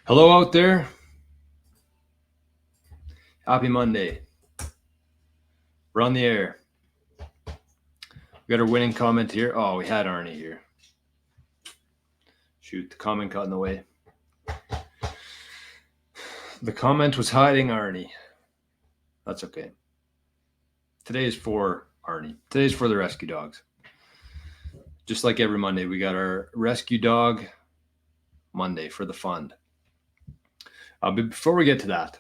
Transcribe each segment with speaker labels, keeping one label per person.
Speaker 1: Hello out there. Happy Monday. We're on the air. We got our winning comment here. Oh, we had Arnie here. Shoot, the comment got in the way. The comment was hiding Arnie. That's okay. Today is for Arnie. Today's for the rescue dogs. Just like every Monday, we got our rescue dog Monday for the fund. But before we get to that,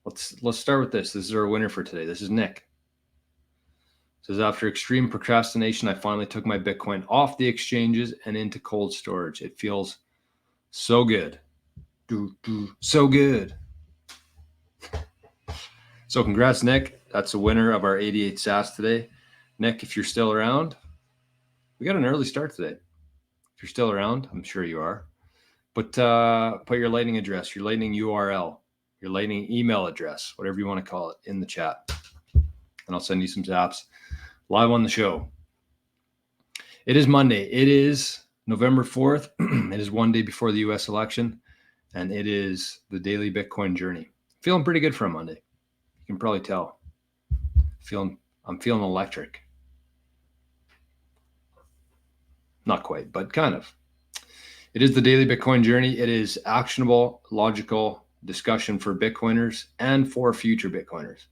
Speaker 1: let's start with this. This is our winner for today. This is Nick. It says, after extreme procrastination, I finally took my Bitcoin off the exchanges and into cold storage. It feels so good. So good. So congrats, Nick. That's the winner of our 88 sats today. Nick, if you're still around, we got an early start today. If you're still around, I'm sure you are. But put your Lightning address, your Lightning URL, your Lightning email address, whatever you want to call it, in the chat. And I'll send you some zaps live on the show. It is Monday. It is November 4th. It is one day before the U.S. election, and it is the daily Bitcoin journey. Feeling pretty good for a Monday. You can probably tell. I'm feeling electric. Not quite, but kind of. It is the daily Bitcoin journey. It is actionable, logical discussion for Bitcoiners and for future Bitcoiners.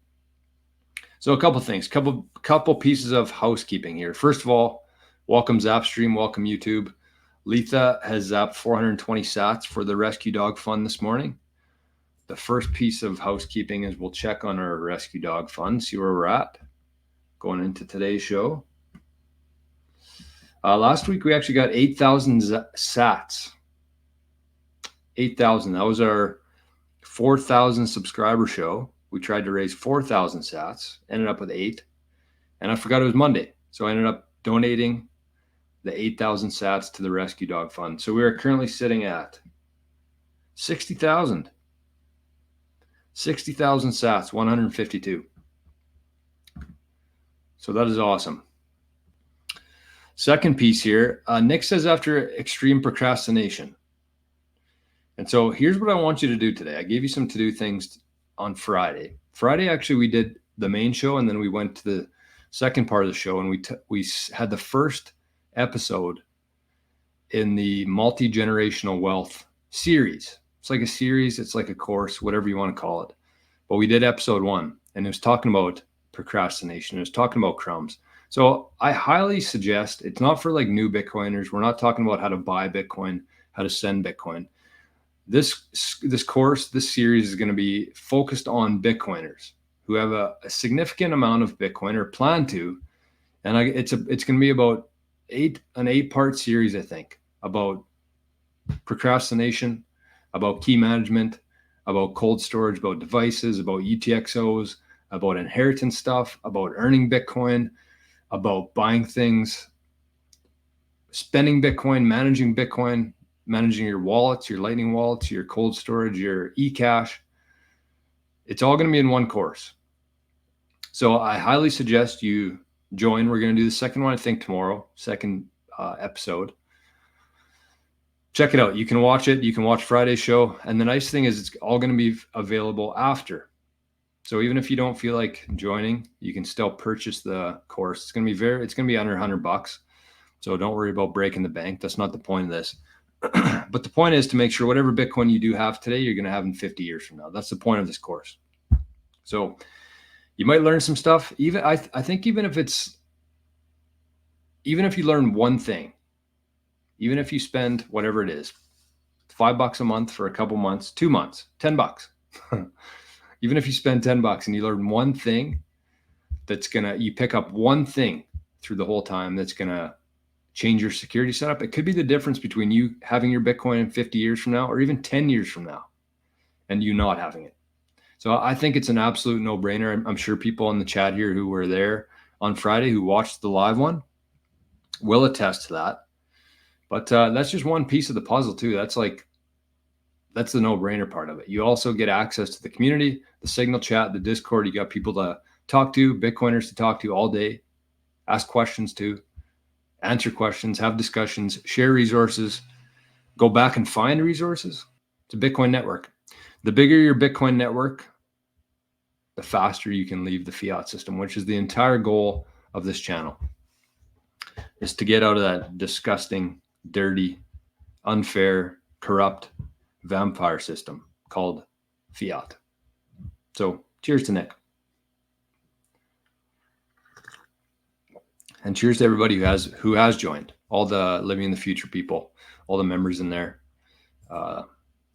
Speaker 1: So a couple things, couple pieces of housekeeping here. First of all, welcome Zapstream, welcome YouTube. Letha has zapped 420 sats for the Rescue Dog Fund this morning. The first piece of housekeeping is we'll check on our Rescue Dog Fund, see where we're at going into today's show. Last week, we actually got 8,000 sats. 8,000. That was our 4,000 subscriber show. We tried to raise 4,000 sats, ended up with 8. And I forgot it was Monday. So I ended up donating the 8,000 sats to the Rescue Dog Fund. So we are currently sitting at 60,000. 60,000 sats, 152. So that is awesome. Second piece here, Nick says after extreme procrastination. And so here's what I want you to do today. I gave you some to-do things on Friday. Friday, actually, we did the main show, and then we went to the second part of the show, and we had the first episode in the Multigenerational Wealth series. It's like a series. It's like a course, whatever you want to call it. But we did episode 1, and it was talking about procrastination. It was talking about crumbs. So I highly suggest, it's not for like new Bitcoiners. We're not talking about how to buy Bitcoin, how to send Bitcoin. This course, this series is going to be focused on Bitcoiners who have a significant amount of Bitcoin or plan to. And it's going to be about an 8-part series, I think, about procrastination, about key management, about cold storage, about devices, about UTXOs, about inheritance stuff, about earning Bitcoin, about buying things, spending Bitcoin, managing your wallets, your Lightning wallets, your cold storage, your eCash. It's all going to be in one course. So I highly suggest you join. We're going to do the second one, I think, tomorrow, second episode. Check it out. You can watch it. You can watch Friday's show. And the nice thing is it's all going to be available after. So even if you don't feel like joining, you can still purchase the course. It's going to be under $100. So don't worry about breaking the bank. That's not the point of this. But the point is to make sure whatever Bitcoin you do have today, you're going to have in 50 years from now. That's the point of this course. So you might learn some stuff. I think even if you learn one thing, even if you spend whatever it is, $5 a month for a couple months, 2 months, $10. Even if you spend $10 and you learn one thing you pick up one thing through the whole time that's going to change your security setup. It could be the difference between you having your Bitcoin in 50 years from now or even 10 years from now and you not having it. So I think it's an absolute no-brainer. I'm sure people in the chat here who were there on Friday who watched the live one will attest to that. But that's just one piece of the puzzle too. That's the no-brainer part of it. You also get access to the community, the Signal chat, the Discord. You got people to talk to, Bitcoiners to talk to all day, ask questions to, answer questions, have discussions, share resources, go back and find resources. It's a Bitcoin network. The bigger your Bitcoin network, the faster you can leave the fiat system, which is the entire goal of this channel, is to get out of that disgusting, dirty, unfair, corrupt vampire system called fiat. So cheers to Nick. And cheers to everybody who has joined, all the Living in the Future people, all the members in there.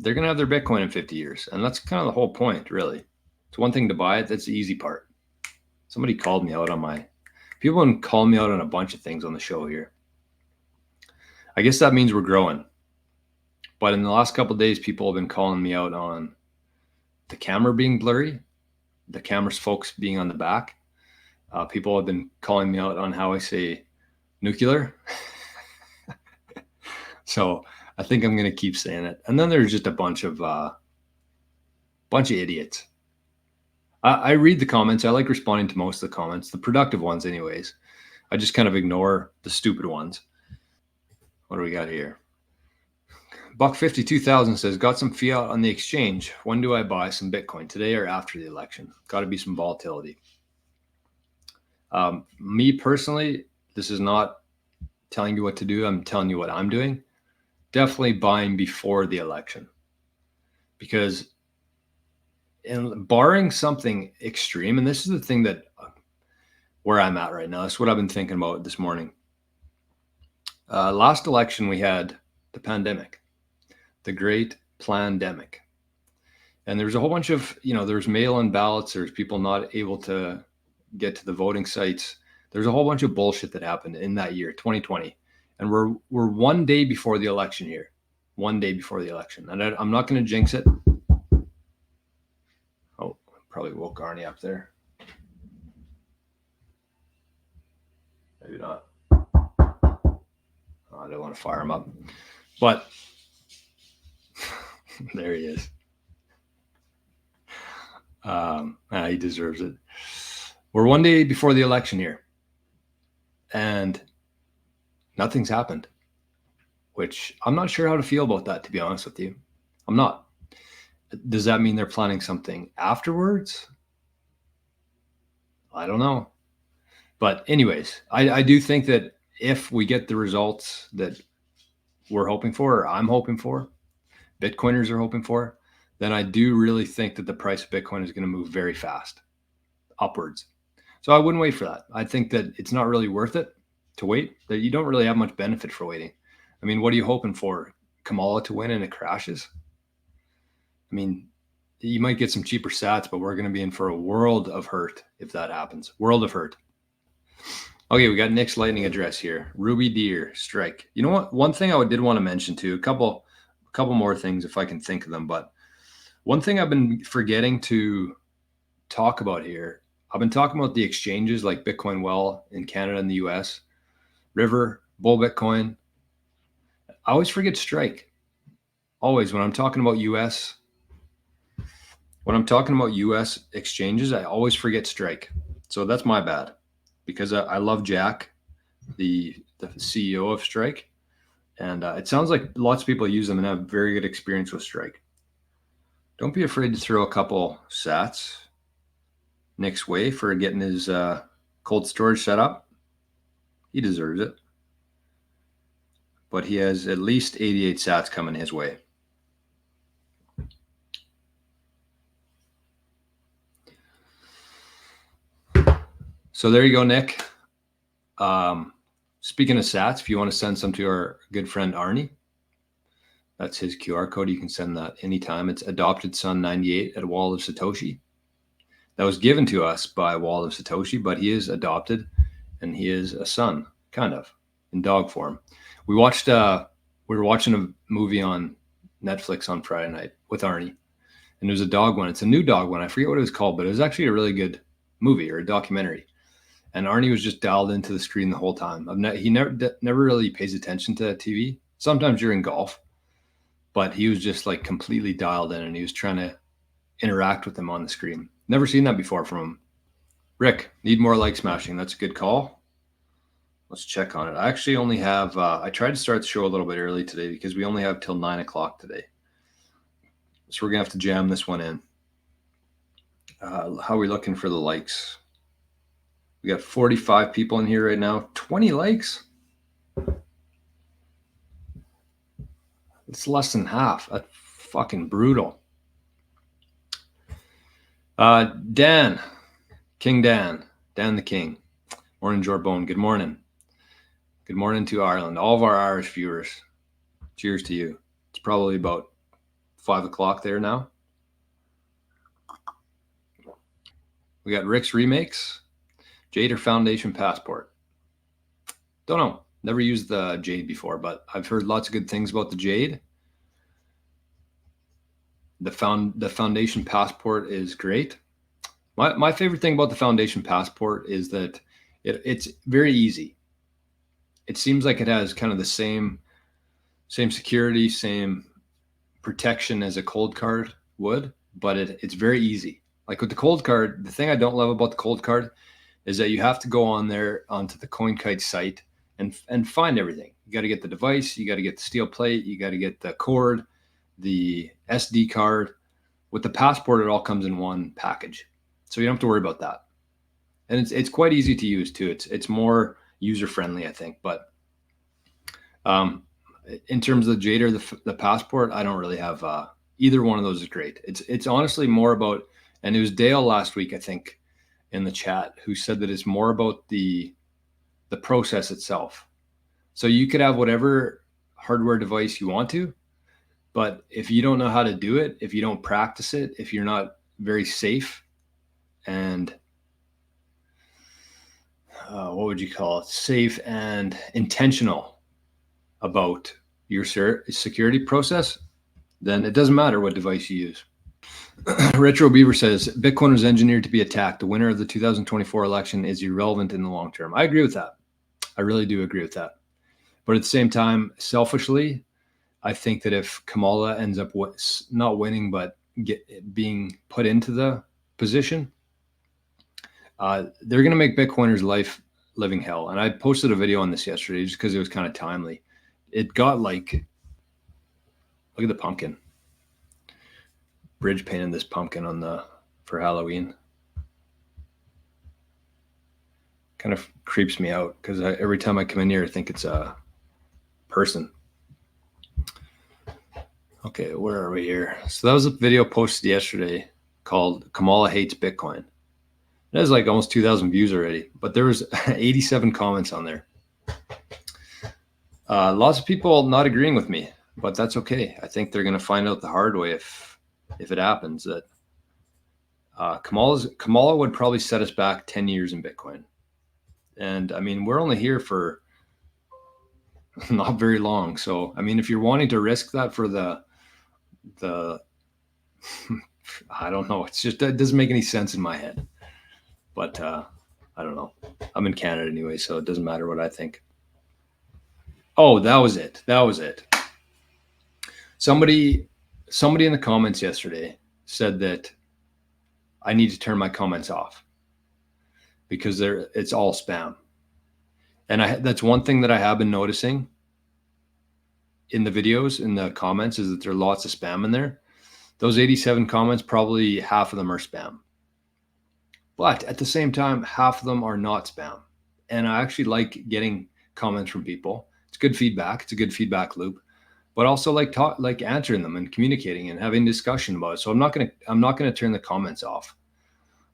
Speaker 1: They're going to have their Bitcoin in 50 years. And that's kind of the whole point, really. It's one thing to buy it. That's the easy part. Somebody called me out on people have been calling me out on a bunch of things on the show here. I guess that means we're growing. But in the last couple of days, people have been calling me out on the camera being blurry, the camera's focus being on the back. People have been calling me out on how I say nuclear. So I think I'm going to keep saying it. And then there's just a bunch of idiots. I read the comments. I like responding to most of the comments, the productive ones anyways. I just kind of ignore the stupid ones. What do we got here? Buck 52,000 says, got some fiat on the exchange. When do I buy some Bitcoin? Today or after the election? Got to be some volatility. Me personally, this is not telling you what to do. I'm telling you what I'm doing. Definitely buying before the election, because barring something extreme, and this is the thing that where I'm at right now. That's what I've been thinking about this morning. Last election, we had the pandemic, the great plandemic. And there was a whole bunch of, there's mail-in ballots. There's people not able to get to the voting sites. There's a whole bunch of bullshit that happened in that year, 2020. And we're 1 day before the election here. 1 day before the election. And I'm not going to jinx it. Oh, probably woke Arnie up there. Maybe not. Oh, I don't want to fire him up. But there he is. He deserves it. We're 1 day before the election here. And nothing's happened, which I'm not sure how to feel about that, to be honest with you. I'm not. Does that mean they're planning something afterwards? I don't know. But anyways, I do think that if we get the results that we're hoping for, or I'm hoping for, Bitcoiners are hoping for, then I do really think that the price of Bitcoin is going to move very fast upwards. So I wouldn't wait for that. I think that it's not really worth it to wait, that you don't really have much benefit for waiting. I mean, what are you hoping for? Kamala to win and it crashes? I mean, you might get some cheaper sats, but we're going to be in for a world of hurt if that happens. World of hurt. Okay, we got Nick's lightning address here. Ruby Deer strike. You know what? One thing I did want to mention too, a couple more things if I can think of them, but one thing I've been forgetting to talk about here, I've been talking about the exchanges like Bitcoin Well in Canada and the US, River, Bull Bitcoin. I always forget Strike. Always when I'm talking about US exchanges, I always forget Strike. So that's my bad, because I love Jack, the CEO of Strike. And it sounds like lots of people use them and have very good experience with Strike. Don't be afraid to throw a couple sats Nick's way for getting his cold storage set up. He deserves it. But he has at least 88 sats coming his way. So there you go, Nick. Speaking of sats, if you want to send some to our good friend Arnie, that's his QR code. You can send that anytime. It's Adopted Son 98 at Wall of Satoshi. That was given to us by Wall of Satoshi, but he is adopted and he is a son, kind of, in dog form. We were watching a movie on Netflix on Friday night with Arnie, and it was a dog one. It's a new dog one. I forget what it was called, but it was actually a really good movie or a documentary. And Arnie was just dialed into the screen the whole time. He never really pays attention to TV. Sometimes during golf, but he was just like completely dialed in, and he was trying to interact with them on the screen. Never seen that before from him. Rick, need more like smashing. That's a good call. Let's check on it. I actually only have, I tried to start the show a little bit early today because we only have till 9 o'clock today. So we're gonna have to jam this one in. How are we looking for the likes? We got 45 people in here right now. 20 likes. It's less than half. That's fucking brutal. Dan, King Dan the King. Morning, Jorbone. Good morning. Good morning to Ireland. All of our Irish viewers. Cheers to you. It's probably about 5 o'clock there now. We got Rick's Remakes. Jade or Foundation Passport. Don't know. Never used the Jade before, but I've heard lots of good things about the Jade. The Foundation Passport is great. My favorite thing about the Foundation Passport is that it's very easy. It seems like it has kind of the same security, same protection as a cold card would, but it's very easy. Like with the cold card, the thing I don't love about the cold card is that you have to go onto the CoinKite site and find everything. You got to get the device, you got to get the steel plate, you got to get the cord, the SD card. With the Passport, it all comes in one package, so you don't have to worry about that. And it's quite easy to use too. It's more user friendly, I think. But in terms of the Jade or the Passport, I don't really have either one of those is great. It's honestly more about, and it was Dale last week, I think, in the chat, who said that it's more about the process itself. So you could have whatever hardware device you want to, but if you don't know how to do it, if you don't practice it, if you're not very safe and what would you call it? Safe and intentional about your security process, then it doesn't matter what device you use. Retro Beaver says, Bitcoin was engineered to be attacked. The winner of the 2024 election is irrelevant in the long term. I agree with that. I really do agree with that. But at the same time, selfishly, I think that if Kamala ends up not winning, but being put into the position, they're going to make Bitcoiners' life living hell. And I posted a video on this yesterday just because it was kind of timely. It got like, look at the pumpkin. Bridge painted this pumpkin for Halloween. Kind of creeps me out because every time I come in here, I think it's a person. Okay, where are we here? So that was a video posted yesterday called Kamala Hates Bitcoin. It has like almost 2,000 views already, but there was 87 comments on there. Lots of people not agreeing with me, but that's okay. I think they're going to find out the hard way if it happens that Kamala would probably set us back 10 years in Bitcoin. And I mean, we're only here for not very long. So, I mean, if you're wanting to risk that for the I don't know. It's just, it doesn't make any sense in my head, but I don't know. I'm in Canada anyway, so it doesn't matter what I think. Oh, that was it. Somebody in the comments yesterday said that I need to turn my comments off because it's all spam. And that's one thing that I have been noticing in the videos, in the comments, is that there are lots of spam in there. Those 87 comments, probably half of them are spam. But at the same time, half of them are not spam. And I actually like getting comments from people. It's good feedback. It's a good feedback loop. But also like answering them and communicating and having discussion about it. So I'm not gonna turn the comments off.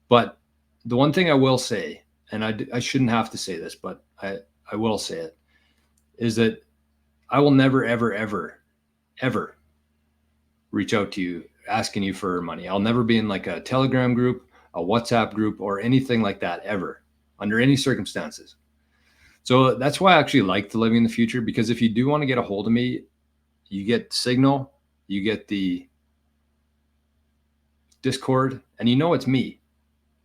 Speaker 1: But the one thing I will say, and I shouldn't have to say this, but I will say it, is that I will never, ever, ever, ever reach out to you asking you for money. I'll never be in like a Telegram group, a WhatsApp group, or anything like that ever, under any circumstances. So that's why I actually like the Living in the Future, because if you do want to get a hold of me, you get Signal, you get the Discord, and you know it's me.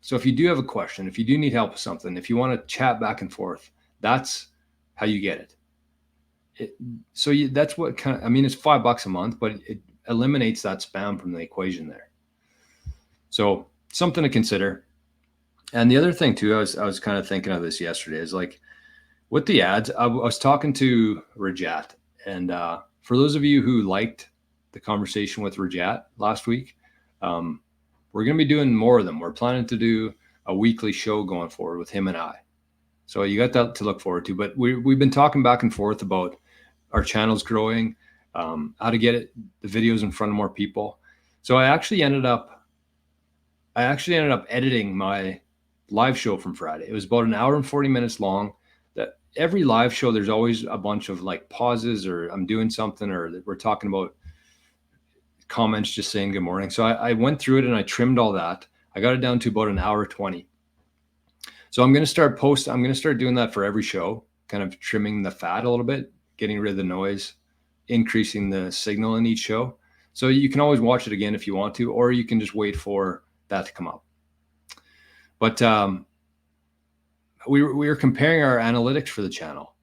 Speaker 1: So if you do have a question, if you do need help with something, if you want to chat back and forth, that's how you get it. That's what kind of, I mean, it's $5 a month, but it eliminates that spam from the equation there. So something to consider. And the other thing too, I was kind of thinking of this yesterday, is like with the ads, I was talking to Rajat, and for those of you who liked the conversation with Rajat last week. We're going to be doing more of them. We're planning to do a weekly show going forward with him and I. So you got that to look forward to. But we've been talking back and forth about our channels growing, how to get the videos in front of more people. So I actually ended up editing my live show from Friday. It was about an hour and 40 minutes long. That every live show, there's always a bunch of like pauses, or I'm doing something, or we're talking about comments, just saying good morning. So I went through it and I trimmed all that. I got it down to about an hour 20. So I'm going to start doing that for every show, kind of trimming the fat a little bit, getting rid of the noise, increasing the signal in each show. So you can always watch it again if you want to, or you can just wait for that to come up. But we were comparing our analytics for the channel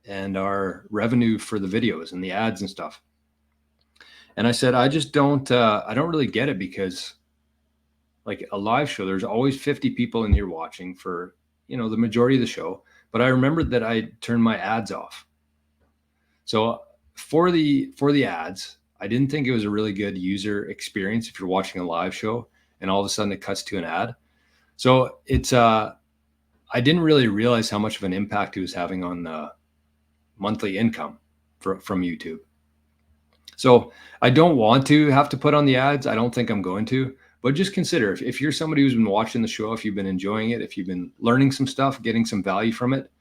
Speaker 1: and our revenue for the videos and the ads and stuff. And I said, I don't really get it, because like a live show, there's always 50 people in here watching for, the majority of the show. But I remembered that I turned my ads off. So for the ads, I didn't think it was a really good user experience if you're watching a live show and all of a sudden it cuts to an ad. So it's, I didn't really realize how much of an impact it was having on the monthly income from YouTube. So I don't want to have to put on the ads. I don't think I'm going to, but just consider if you're somebody who's been watching the show, if you've been enjoying it, if you've been learning some stuff, getting some value from it,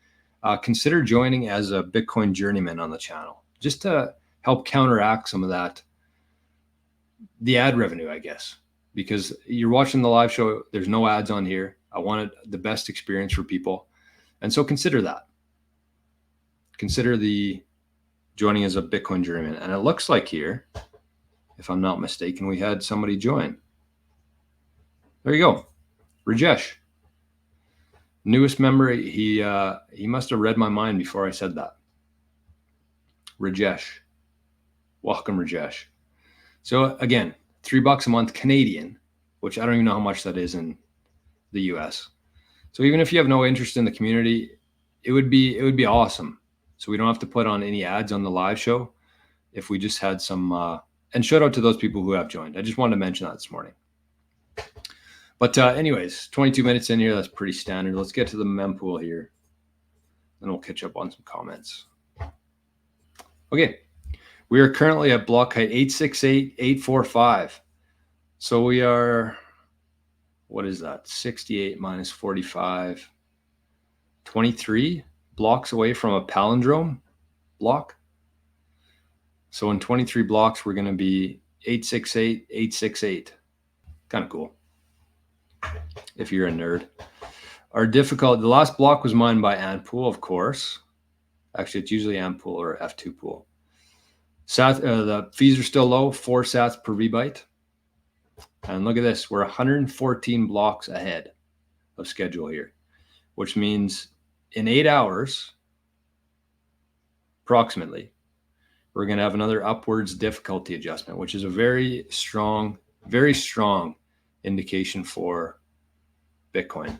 Speaker 1: consider joining as a Bitcoin journeyman on the channel, just to help counteract some of that, the ad revenue, I guess, because you're watching the live show. There's no ads on here. I wanted the best experience for people. And so consider that. Consider the joining as a Bitcoin journeyman. And it looks like here, if I'm not mistaken, we had somebody join. There you go. Rajesh, newest member. He must have read my mind before I said that. Rajesh, welcome, Rajesh. So again, $3 a month Canadian, which I don't even know how much that is in the US. So even if you have no interest in the community, it would be awesome. So we don't have to put on any ads on the live show if we just had some, and shout out to those people who have joined. I just wanted to mention that this morning. But anyways, 22 minutes in here, that's pretty standard. Let's get to the mempool here. Then we'll catch up on some comments. Okay, we are currently at block height 868,845. So we are, what is that? 68 minus 45, 23 blocks away from a palindrome block. So in 23 blocks, we're going to be 868, 868. Kind of cool if you're a nerd. Our difficulty, the last block was mined by Antpool, of course. Actually, it's usually Antpool or F2 pool. The fees are still low, 4 sats per VByte. And look at this, we're 114 blocks ahead of schedule here, which means in 8 hours, approximately, we're going to have another upwards difficulty adjustment, which is a very strong indication for Bitcoin.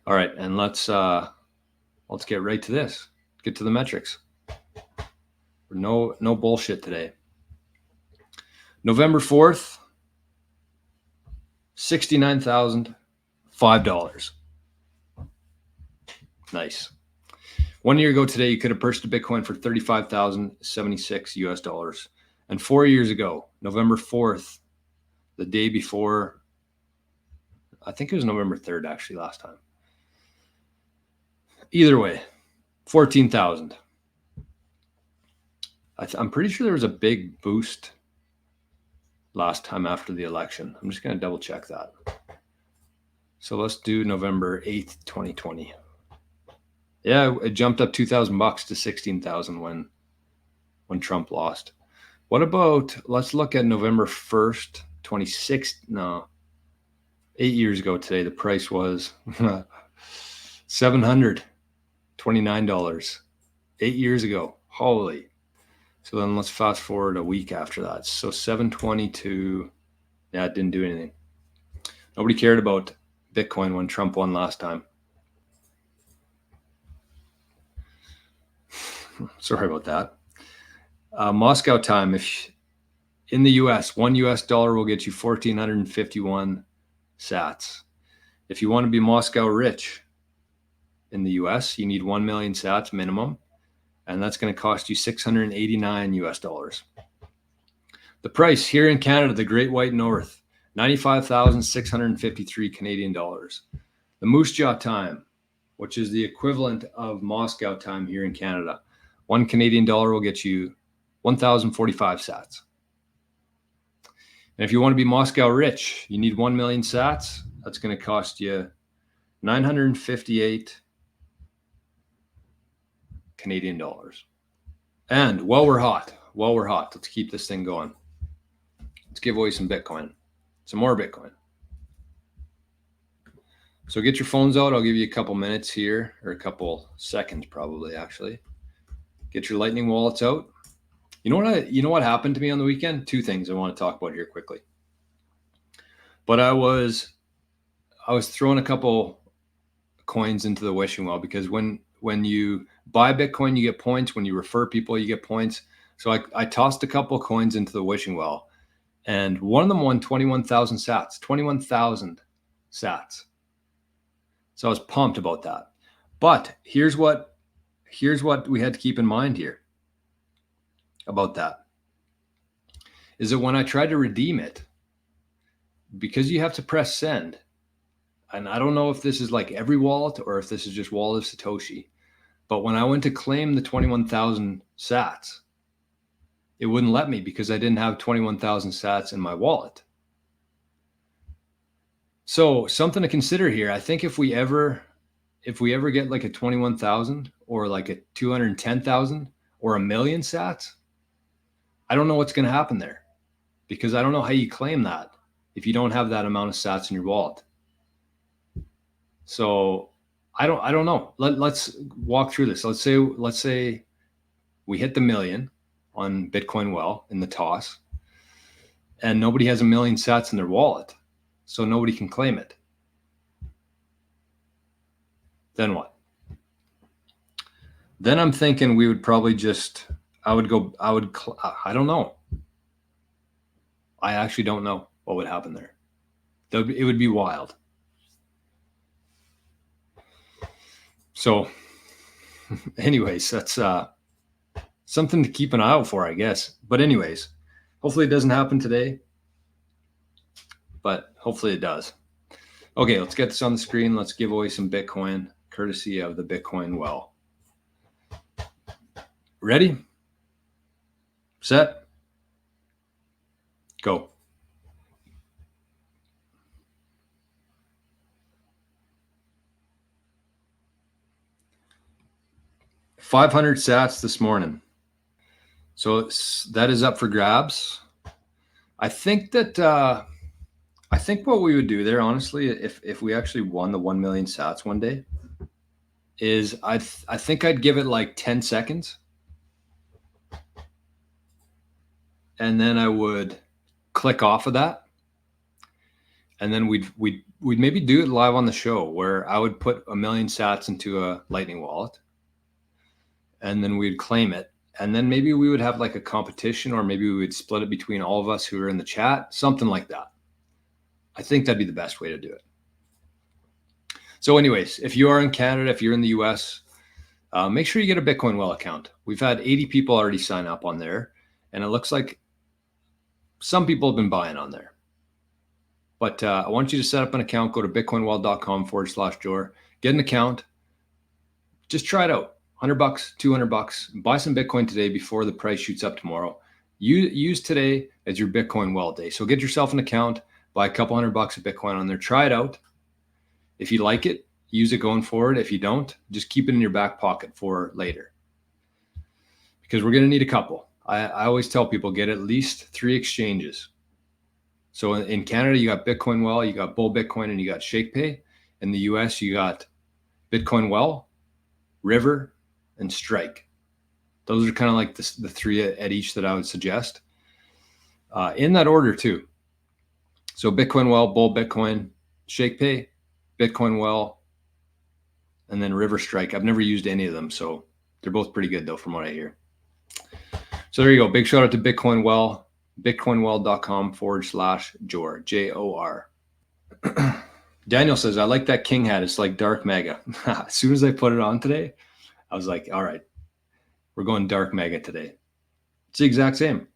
Speaker 1: All right, and let's get right to this. Get to the metrics. No bullshit today. November 4th, $69,005. Nice. 1 year ago today, you could have purchased a Bitcoin for $35,076 US. And 4 years ago, November 4th, the day before, I think it was November 3rd actually last time. Either way, 14,000. I'm pretty sure there was a big boost last time after the election. I'm just going to double check that. So let's do November 8th, 2020. Yeah, it jumped up $2,000 to 16,000 when Trump lost. What about, let's look at November 1st, 8 years ago today, the price was $729. 8 years ago. Holy. So then let's fast forward a week after that. So 722, yeah, it didn't do anything. Nobody cared about Bitcoin when Trump won last time. Sorry about that. Moscow time, if in the US, $1 will get you 1,451 sats. If you want to be Moscow rich in the US, you need 1 million sats minimum, and that's going to cost you $689. The price here in Canada, the Great White North, 95,653 Canadian dollars. The Moose Jaw time, which is the equivalent of Moscow time here in Canada, 1 Canadian dollar will get you 1,045 sats. And if you want to be Moscow rich, you need 1 million sats. That's going to cost you 958 Canadian dollars. And while we're hot, let's keep this thing going. Let's give away some Bitcoin, some more Bitcoin. So get your phones out. I'll give you a couple minutes here, or a couple seconds probably, actually. Get your Lightning wallets out. You know what happened to me on the weekend? Two things I want to talk about here quickly. But I was throwing a couple coins into the wishing well, because when you buy Bitcoin, you get points. When you refer people, you get points. So I tossed a couple coins into the wishing well, and one of them won 21,000 sats. 21,000 sats. So I was pumped about that. But here's what we had to keep in mind here about that, is that when I tried to redeem it, because you have to press send, and I don't know if this is like every wallet or if this is just Wallet of Satoshi, but when I went to claim the 21,000 sats, it wouldn't let me because I didn't have 21,000 sats in my wallet. So something to consider here. I think if we ever get like a 21,000 or like a 210,000 or a million sats, I don't know what's going to happen there, because I don't know how you claim that if you don't have that amount of sats in your wallet. So I don't know. Let's walk through this. Let's say we hit the million on Bitcoin Well in the toss, and nobody has a million sats in their wallet, so nobody can claim it. Then what? Then I'm thinking we would probably I don't know. I actually don't know what would happen there. It would be wild. So anyways, that's something to keep an eye out for, I guess. But anyways, hopefully it doesn't happen today, but hopefully it does. Okay, let's get this on the screen. Let's give away some Bitcoin, courtesy of the Bitcoin Well. Ready? Set? Go. $500 sats this morning. So that is up for grabs. I think what we would do there, honestly, if we actually won the 1 million sats one day, is I think I'd give it like 10 seconds. And then I would click off of that. And then we'd maybe do it live on the show, where I would put 1 million sats into a Lightning wallet, and then we'd claim it. And then maybe we would have like a competition, or maybe we would split it between all of us who are in the chat, something like that. I think that'd be the best way to do it. So anyways, if you are in Canada, if you're in the US, make sure you get a Bitcoin Well account. We've had 80 people already sign up on there, and it looks like some people have been buying on there. But I want you to set up an account. Go to bitcoinwell.com/Jor. Get an account. Just try it out. $100, $200. Buy some Bitcoin today before the price shoots up tomorrow. Use today as your Bitcoin Well day. So get yourself an account. Buy a couple $100 of Bitcoin on there. Try it out. If you like it, use it going forward. If you don't, just keep it in your back pocket for later, because we're going to need a couple. I always tell people, get at least 3 exchanges. So in Canada, you got Bitcoin Well, you got Bull Bitcoin, and you got ShakePay. In the US, you got Bitcoin Well, River, and Strike. Those are kind of like the 3 at each that I would suggest, in that order too. So Bitcoin Well, Bull Bitcoin, ShakePay, Bitcoin Well, and then River Strike. I've never used any of them, so they're both pretty good though, from what I hear. So there you go. Big shout out to Bitcoin Well, bitcoinwell.com/Jor, Jor. Daniel says, I like that king hat. It's like dark mega. As soon as I put it on today, I was like, all right, we're going dark mega today. It's the exact same.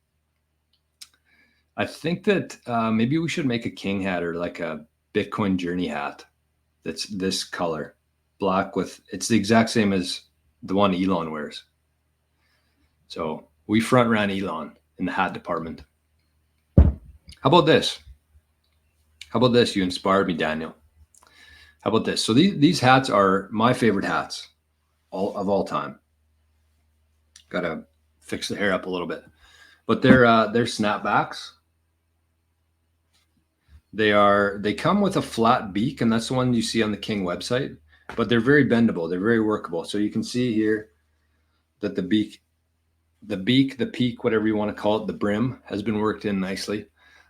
Speaker 1: I think that maybe we should make a king hat or like a Bitcoin journey hat that's this color, black with, it's the exact same as the one Elon wears. So we front ran Elon in the hat department. How about this? How about this? You inspired me, Daniel. How about this? So these hats are my favorite hats of all time. Got to fix the hair up a little bit, but they're snapbacks. They come with a flat beak, and that's the one you see on the King website, but they're very bendable. They're very workable. So you can see here that the peak, whatever you want to call it, the brim has been worked in nicely.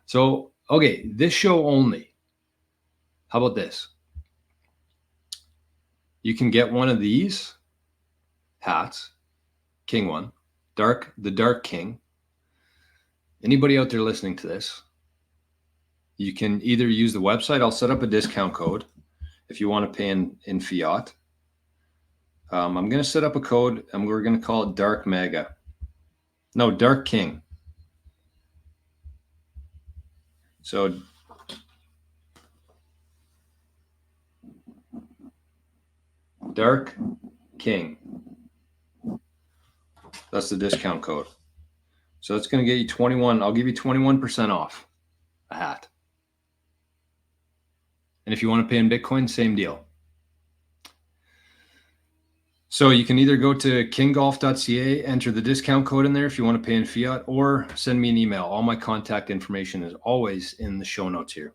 Speaker 1: So, okay, this show only. How about this? You can get one of these hats, King one, the Dark King. Anybody out there listening to this, you can either use the website. I'll set up a discount code if you want to pay in fiat. I'm going to set up a code, and we're going to call it Dark Mega. No, Dark King. So Dark King. That's the discount code. So it's going to get you 21. I'll give you 21% off a hat. And if you want to pay in Bitcoin, same deal. So you can either go to kinggolf.ca, enter the discount code in there if you want to pay in fiat, or send me an email. All my contact information is always in the show notes here.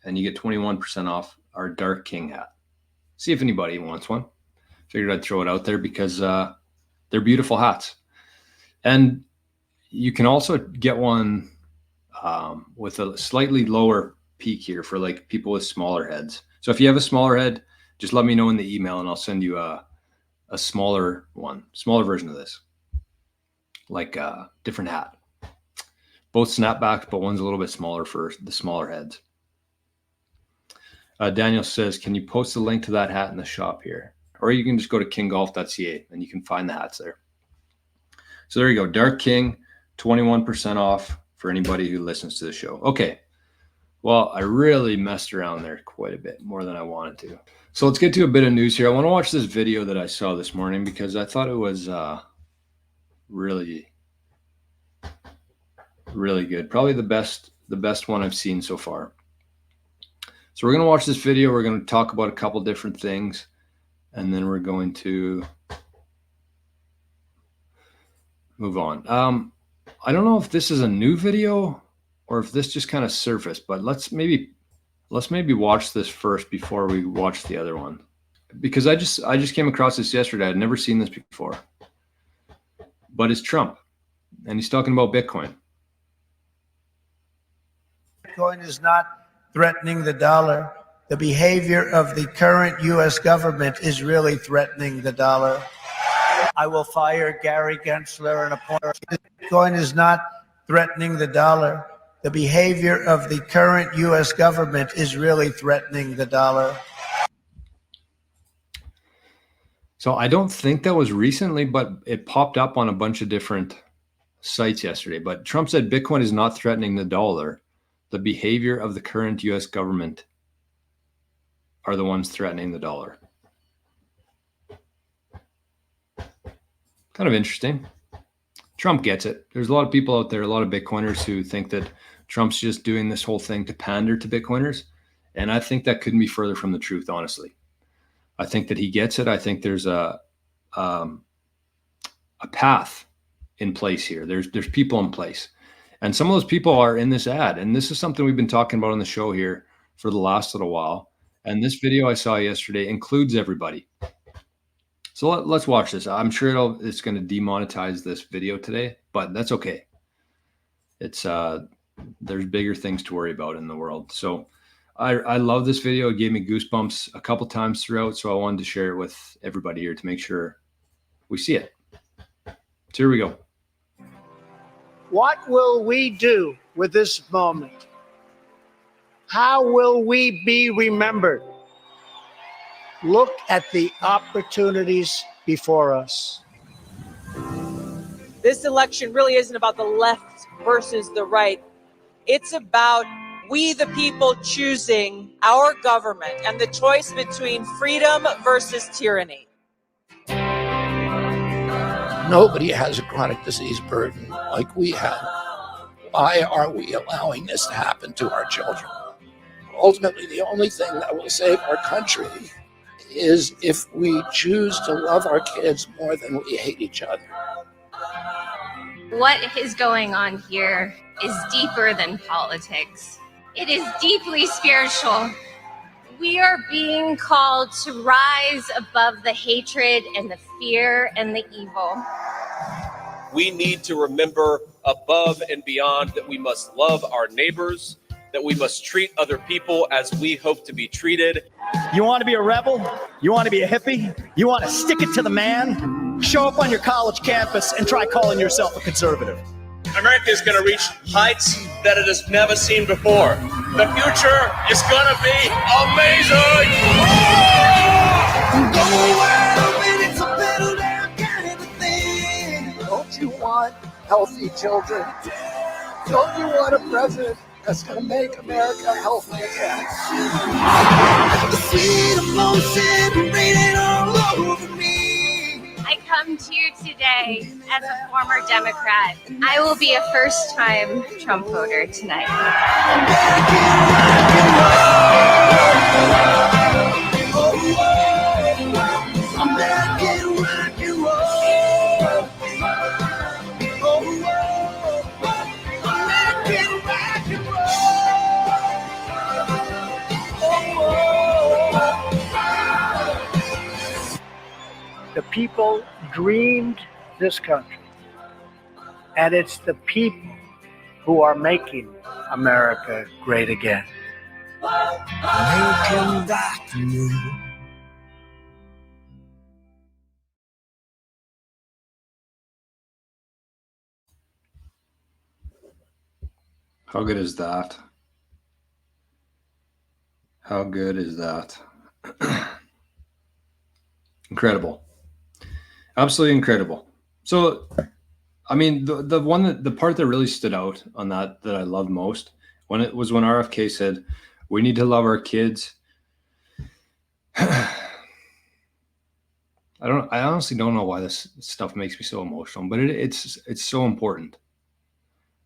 Speaker 1: And you get 21% off our Dark King hat. See if anybody wants one. Figured I'd throw it out there because they're beautiful hats. And you can also get one with a slightly lower peak here for like people with smaller heads. So if you have a smaller head, just let me know in the email and I'll send you a smaller version of this, like a different hat. Both snapbacks, but one's a little bit smaller for the smaller heads. Daniel says, can you post a link to that hat in the shop here? Or you can just go to kinggolf.ca and you can find the hats there. So there you go. Dark King, 21% off for anybody who listens to the show. Okay. Well, I really messed around there quite a bit more than I wanted to. So let's get to a bit of news here. I want to watch this video that I saw this morning because I thought it was really, really good. Probably the best one I've seen so far. So we're going to watch this video. We're going to talk about a couple different things, and then we're going to move on. I don't know if this is a new video or if this just kind of surfaced, but let's maybe watch this first before we watch the other one, because I just came across this yesterday. I'd never seen this before, but it's Trump, and he's talking about Bitcoin.
Speaker 2: Bitcoin is not threatening the dollar. The behavior of the current U.S. government is really threatening the dollar. I will fire Gary Gensler and appoint. Bitcoin is not threatening the dollar. The behavior of the current U.S. government is really threatening the dollar.
Speaker 1: So I don't think that was recently, but it popped up on a bunch of different sites yesterday. But Trump said Bitcoin is not threatening the dollar. The behavior of the current U.S. government are the ones threatening the dollar. Kind of interesting. Trump gets it. There's a lot of people out there, a lot of Bitcoiners who think that Trump's just doing this whole thing to pander to Bitcoiners. And I think that couldn't be further from the truth, honestly. I think that he gets it. I think there's a path in place here. There's people in place. And some of those people are in this ad. And this is something we've been talking about on the show here for the last little while. And this video I saw yesterday includes everybody. So let's watch this. I'm sure it's going to demonetize this video today, but that's okay. It's there's bigger things to worry about in the world. So I love this video. It gave me goosebumps a couple times throughout. So I wanted to share it with everybody here to make sure we see it. So here we go.
Speaker 2: What will we do with this moment? How will we be remembered? Look at the opportunities before us.
Speaker 3: This election really isn't about the left versus the right. It's about we, the people, choosing our government and the choice between freedom versus tyranny.
Speaker 4: Nobody has a chronic disease burden like we have. Why are we allowing this to happen to our children? Ultimately, the only thing that will save our country is if we choose to love our kids more than we hate each other.
Speaker 5: What is going on here is deeper than politics. It is deeply spiritual. We are being called to rise above the hatred and the fear and the evil.
Speaker 6: We need to remember above and beyond that we must love our neighbors, that we must treat other people as we hope to be treated.
Speaker 7: You want to be a rebel? You want to be a hippie? You want to stick it to the man? Show up on your college campus and try calling yourself a conservative.
Speaker 6: America is going to reach heights that it has never seen before. The future is going to be amazing!
Speaker 4: Don't you want healthy children? Don't you want a president that's going to make America healthy again?
Speaker 5: The sweet emotion raining all over me. I come to you today as a former Democrat. I will be a first-time Trump voter tonight.
Speaker 2: American rock and roll. American rock and roll. The people dreamed this country, and it's the people who are making America great again. American rock and roll.
Speaker 1: How good is that? How good is that? Incredible. Absolutely incredible. So, I mean, the part that really stood out on that I loved most when RFK said, "We need to love our kids." I honestly don't know why this stuff makes me so emotional, but it's so important.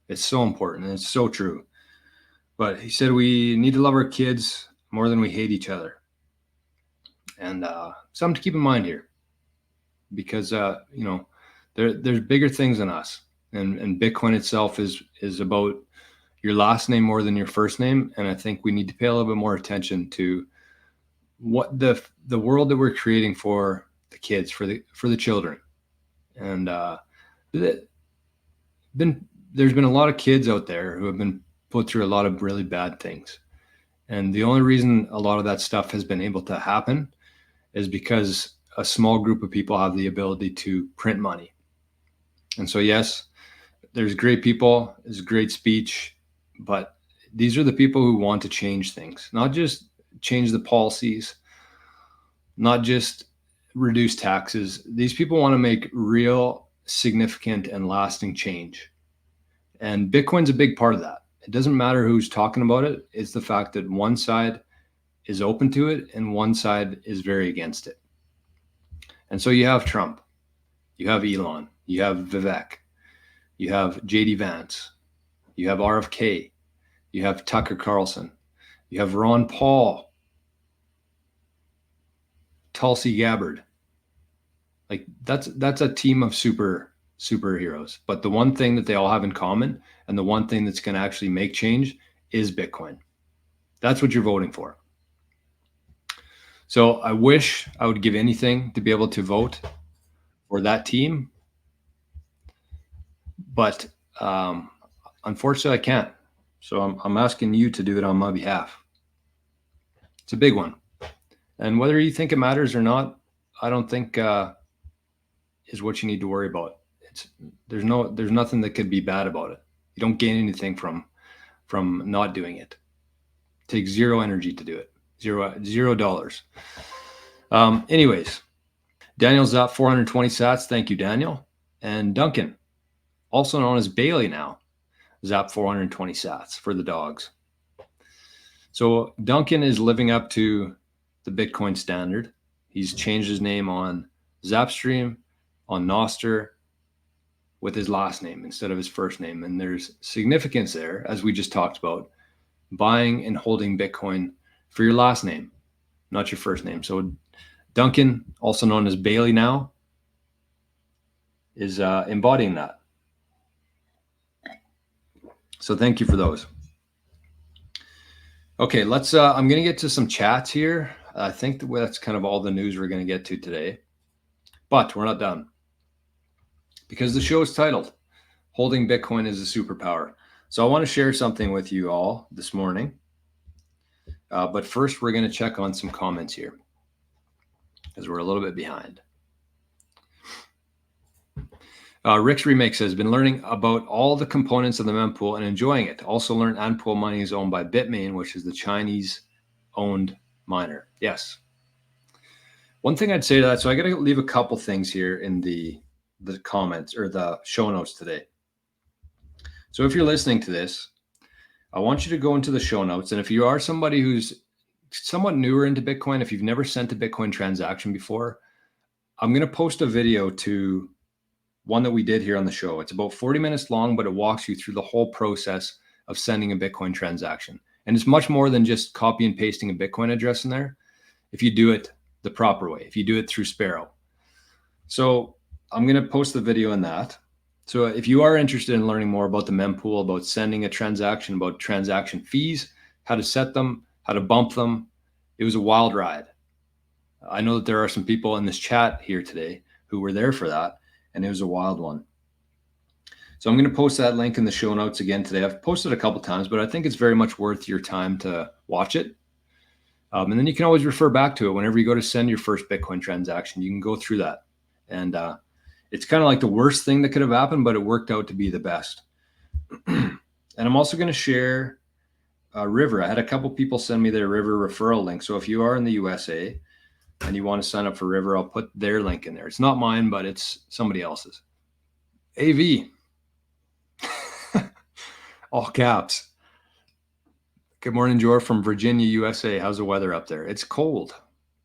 Speaker 1: It's so important, and it's so true. But he said we need to love our kids more than we hate each other. And something to keep in mind here, because there's bigger things than us, and Bitcoin itself is about your last name more than your first name. And I think we need to pay a little bit more attention to what the world that we're creating for the kids, for the children. And there's been a lot of kids out there who have been put through a lot of really bad things. And the only reason a lot of that stuff has been able to happen is because a small group of people have the ability to print money. And so, yes, there's great people, there's great speech, but these are the people who want to change things, not just change the policies, not just reduce taxes. These people want to make real, significant, and lasting change. And Bitcoin's a big part of that. It doesn't matter who's talking about it. It's the fact that one side is open to it and one side is very against it. And so you have Trump, you have Elon, you have Vivek, you have JD Vance, you have RFK, you have Tucker Carlson, you have Ron Paul, Tulsi Gabbard. Like that's a team of superheroes. But the one thing that they all have in common, and the one thing that's going to actually make change, is Bitcoin. That's what you're voting for. So I wish I would give anything to be able to vote for that team, but unfortunately I can't. So I'm asking you to do it on my behalf. It's a big one. And whether you think it matters or not, I don't think is what you need to worry about. There's nothing that could be bad about it. You don't gain anything from not doing it. It takes zero energy to do it. $0. Anyways, Daniel's at 420 sats. Thank you, Daniel. And Duncan, also known as Bailey now, Zap 420 sats for the dogs. So Duncan is living up to the Bitcoin standard. He's changed his name on Zapstream, on Nostr, with his last name instead of his first name. And there's significance there, as we just talked about, buying and holding Bitcoin for your last name, not your first name. So Duncan, also known as Bailey now, is embodying that. So thank you for those. Okay, let's. I'm going to get to some chats here. I think that's kind of all the news we're going to get to today, but we're not done because the show is titled "Holding Bitcoin is a Superpower." So I want to share something with you all this morning. But first, we're going to check on some comments here because we're a little bit behind. Rick's Remix has been learning about all the components of the mempool and enjoying it. Also learned Anpool mining is owned by Bitmain, which is the Chinese-owned miner. Yes. One thing I'd say to that, so I got to leave a couple things here in the comments or the show notes today. So if you're listening to this, I want you to go into the show notes. And if you are somebody who's somewhat newer into Bitcoin, if you've never sent a Bitcoin transaction before, I'm going to post a video to one that we did here on the show. It's about 40 minutes long, but it walks you through the whole process of sending a Bitcoin transaction. And it's much more than just copy and pasting a Bitcoin address in there if you do it the proper way, if you do it through Sparrow. So I'm going to post the video on that. So if you are interested in learning more about the mempool, about sending a transaction, about transaction fees, how to set them, how to bump them, it was a wild ride. I know that there are some people in this chat here today who were there for that, and it was a wild one. So I'm going to post that link in the show notes again today. I've posted a couple times, but I think it's very much worth your time to watch it. And then you can always refer back to it whenever you go to send your first Bitcoin transaction. You can go through that. And it's kind of like the worst thing that could have happened, but it worked out to be the best. And I'm also going to share River. I had a couple people send me their River referral link. So if you are in the USA and you want to sign up for River, I'll put their link in there. It's not mine, but it's somebody else's. AV. All caps. Good morning, Jor from Virginia, USA. How's the weather up there? It's cold.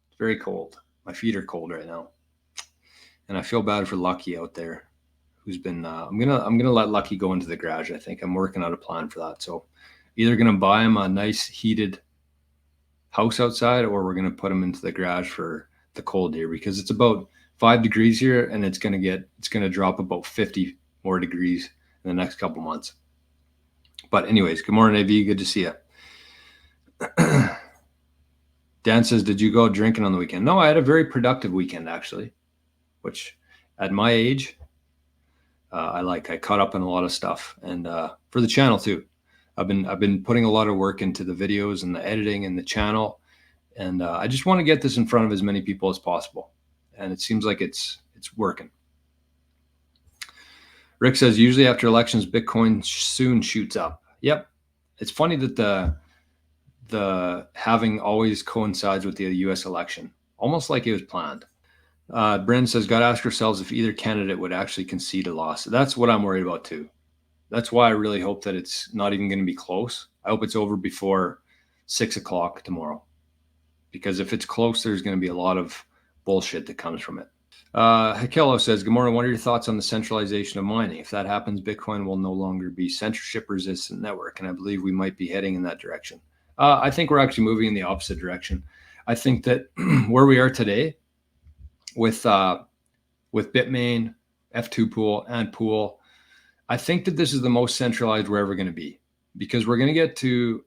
Speaker 1: It's very cold. My feet are cold right now. And I feel bad for Lucky out there, who's been I'm gonna let Lucky go into the garage. I think I'm working out a plan for that. So either gonna buy him a nice heated house outside, or we're going to put them into the garage for the cold here, because it's about 5 degrees here, and it's going to drop about 50 more degrees in the next couple months. But anyways, good morning, AV. Good to see you. Dan says, did you go drinking on the weekend? No, I had a very productive weekend, actually, which at my age, I caught up on a lot of stuff, and for the channel too. I've been putting a lot of work into the videos and the editing and the channel, and I just want to get this in front of as many people as possible. And it seems like it's working. Rick says, usually after elections, Bitcoin soon shoots up. Yep. It's funny that the halving always coincides with the US election, almost like it was planned. Bryn says, got to ask ourselves if either candidate would actually concede a loss. That's what I'm worried about too. That's why I really hope that it's not even going to be close. I hope it's over before 6 o'clock tomorrow, because if it's close, there's going to be a lot of bullshit that comes from it. Hakelo says, good morning. What are your thoughts on the centralization of mining? If that happens, Bitcoin will no longer be censorship resistant network. And I believe we might be heading in that direction. I think we're actually moving in the opposite direction. I think that where we are today with Bitmain, F2 pool, and pool, I think that this is the most centralized we're ever going to be, because we're going to get to,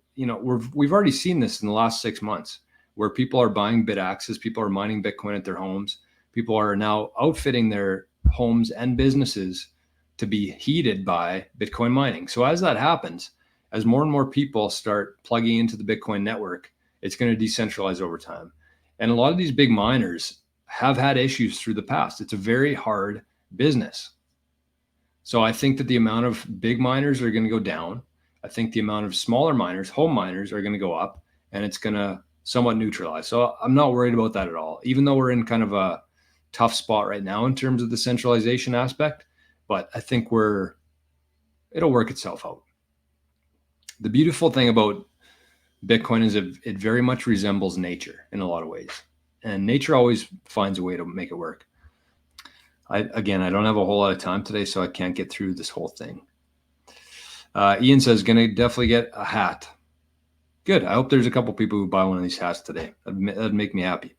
Speaker 1: we've already seen this in the last 6 months, where people are buying BitAxes, people are mining Bitcoin at their homes. People are now outfitting their homes and businesses to be heated by Bitcoin mining. So as that happens, as more and more people start plugging into the Bitcoin network, it's going to decentralize over time. And a lot of these big miners have had issues through the past. It's a very hard business. So I think that the amount of big miners are going to go down. I think the amount of smaller miners, home miners, are going to go up, and it's going to somewhat neutralize. So I'm not worried about that at all, even though we're in kind of a tough spot right now in terms of the centralization aspect. But I think it'll work itself out. The beautiful thing about Bitcoin is it very much resembles nature in a lot of ways. And nature always finds a way to make it work. I don't have a whole lot of time today, so I can't get through this whole thing. Ian says, going to definitely get a hat. Good. I hope there's a couple people who buy one of these hats today. That'd make me happy.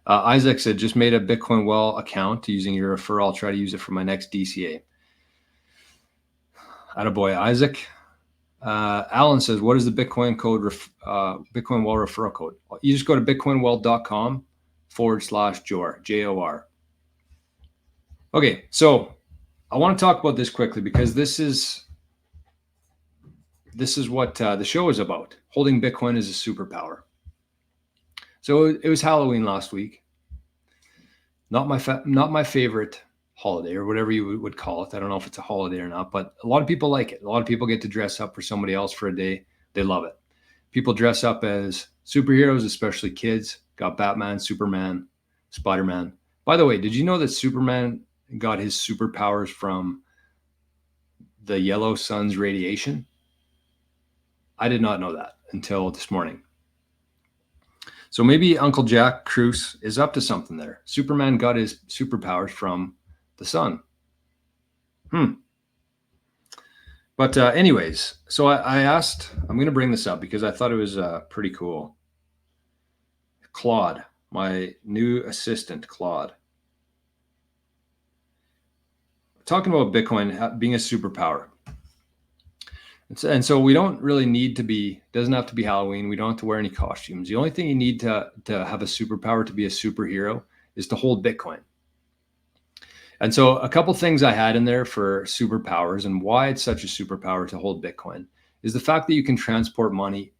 Speaker 1: Isaac said, just made a Bitcoin Well account using your referral. I'll try to use it for my next DCA. Attaboy, Isaac. Alan says, what is the Bitcoin code, Bitcoin Well referral code? You just go to bitcoinwell.com/JOR, J-O-R. Okay, so I want to talk about this quickly because this is what the show is about. Holding Bitcoin as a superpower. So it was Halloween last week. Not my favorite holiday, or whatever you would call it. I don't know if it's a holiday or not, but a lot of people like it. A lot of people get to dress up for somebody else for a day. They love it. People dress up as superheroes, especially kids. Got Batman, Superman, Spider-Man. By the way, did you know that Superman got his superpowers from the yellow sun's radiation? I did not know that until this morning. So maybe Uncle Jack Kruse is up to something there. Superman got his superpowers from the sun. But anyways, so I asked, I'm going to bring this up because I thought it was pretty cool. Claude, my new assistant, Claude. Talking about Bitcoin being a superpower. And so we don't really need to be, doesn't have to be Halloween. We don't have to wear any costumes. The only thing you need to have a superpower, to be a superhero, is to hold Bitcoin. And so a couple things I had in there for superpowers and why it's such a superpower to hold Bitcoin is the fact that you can transport money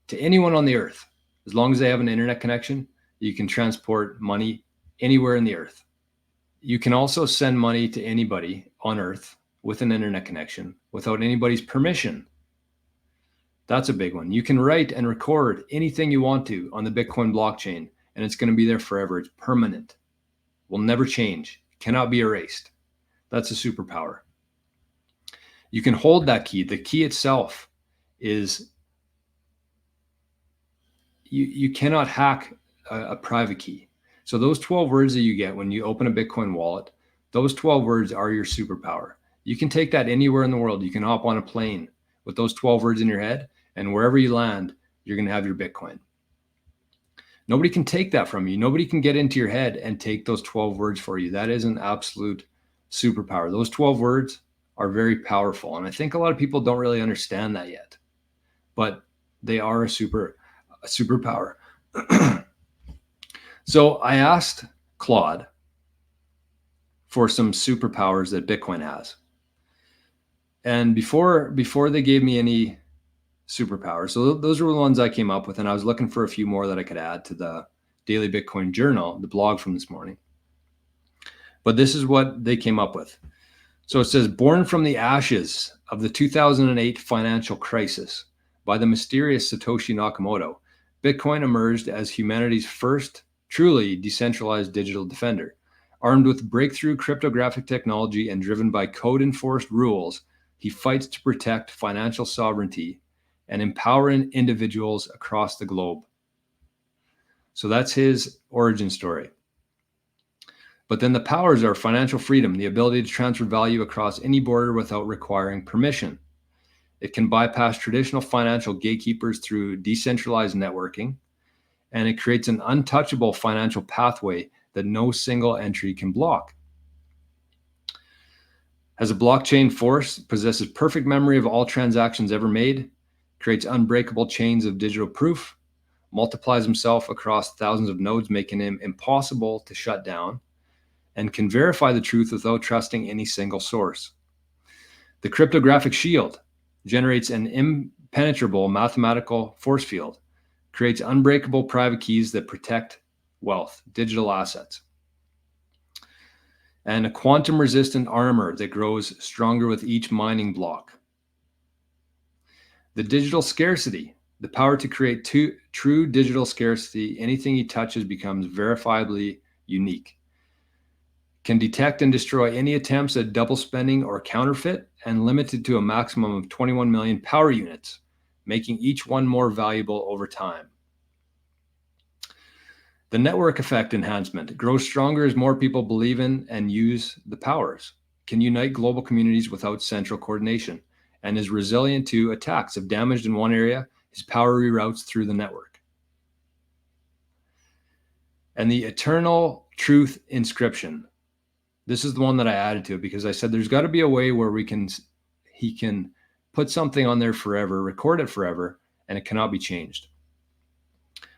Speaker 1: to anyone on the earth. As long as they have an internet connection, you can transport money anywhere in the earth. You can also send money to anybody on earth with an internet connection without anybody's permission. That's a big one. You can write and record anything you want to on the Bitcoin blockchain, and it's going to be there forever. It's permanent. Will never change. Cannot be erased. That's a superpower. You can hold that key. The key itself is, you cannot hack a private key. So those 12 words that you get when you open a Bitcoin wallet, those 12 words are your superpower. You can take that anywhere in the world. You can hop on a plane with those 12 words in your head, and wherever you land, you're going to have your Bitcoin. Nobody can take that from you. Nobody can get into your head and take those 12 words for you. That is an absolute superpower. Those 12 words are very powerful. And I think a lot of people don't really understand that yet, but they are a superpower. So I asked Claude for some superpowers that Bitcoin has. And before they gave me any superpowers, so those were the ones I came up with, and I was looking for a few more that I could add to the Daily Bitcoin Journal, the blog from this morning. But this is what they came up with. So it says, born from the ashes of the 2008 financial crisis by the mysterious Satoshi Nakamoto, Bitcoin emerged as humanity's first truly decentralized digital defender. Armed with breakthrough cryptographic technology and driven by code-enforced rules, he fights to protect financial sovereignty and empower individuals across the globe. So that's his origin story. But then the powers are financial freedom, the ability to transfer value across any border without requiring permission. It can bypass traditional financial gatekeepers through decentralized networking, and it creates an untouchable financial pathway that no single entry can block. As a blockchain force, possesses perfect memory of all transactions ever made, creates unbreakable chains of digital proof, multiplies himself across thousands of nodes, making him impossible to shut down, and can verify the truth without trusting any single source. The cryptographic shield generates an impenetrable mathematical force field, creates unbreakable private keys that protect wealth, digital assets. and a quantum resistant armor that grows stronger with each mining block. The digital scarcity, the power to create true digital scarcity. Anything he touches becomes verifiably unique. Can detect and destroy any attempts at double spending or counterfeit, and limited to a maximum of 21 million power units, making each one more valuable over time. The network effect enhancement grows stronger as more people believe in and use the powers, can unite global communities without central coordination, and is resilient to attacks. If damaged in one area, his power reroutes through the network. And the eternal truth inscription. This is the one that I added to it because I said there's got to be a way where he can put something on there forever, record it forever, and it cannot be changed.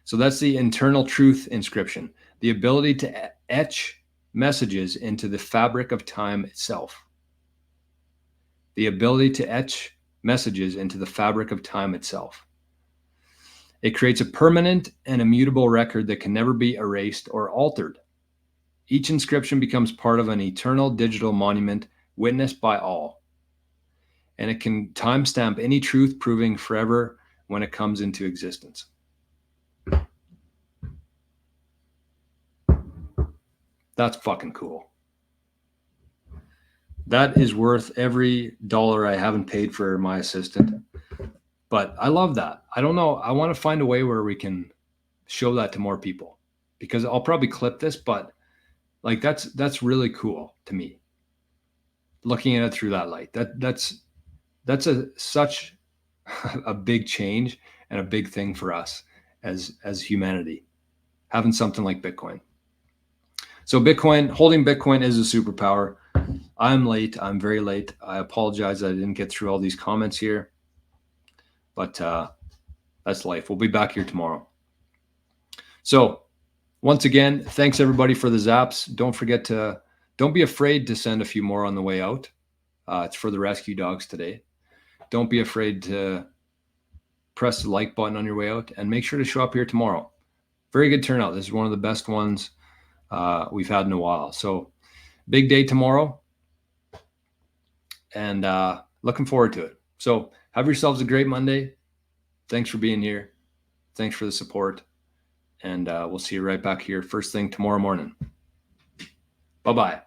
Speaker 1: So that's the internal truth inscription, the ability to etch messages into the fabric of time itself. The ability to etch messages into the fabric of time itself. It creates a permanent and immutable record that can never be erased or altered. Each inscription becomes part of an eternal digital monument witnessed by all. And it can timestamp any truth, proving forever when it comes into existence. That's fucking cool. That is worth every dollar I haven't paid for my assistant. But I love that. I don't know. I want to find a way where we can show that to more people, because I'll probably clip this, but like that's really cool to me. Looking at it through that light, that's such a big change and a big thing for us as humanity, having something like Bitcoin. So holding Bitcoin is a superpower. I'm late. I'm very late. I apologize I didn't get through all these comments here, but that's life. We'll be back here tomorrow. So once again, thanks everybody for the zaps. Don't be afraid to send a few more on the way out. It's for the rescue dogs today. Don't be afraid to press the like button on your way out, and make sure to show up here tomorrow. Very good turnout. This is one of the best ones we've had in a while. So big day tomorrow, and looking forward to it. So have yourselves a great Monday. Thanks for being here. Thanks for the support. And we'll see you right back here first thing tomorrow morning. Bye-bye.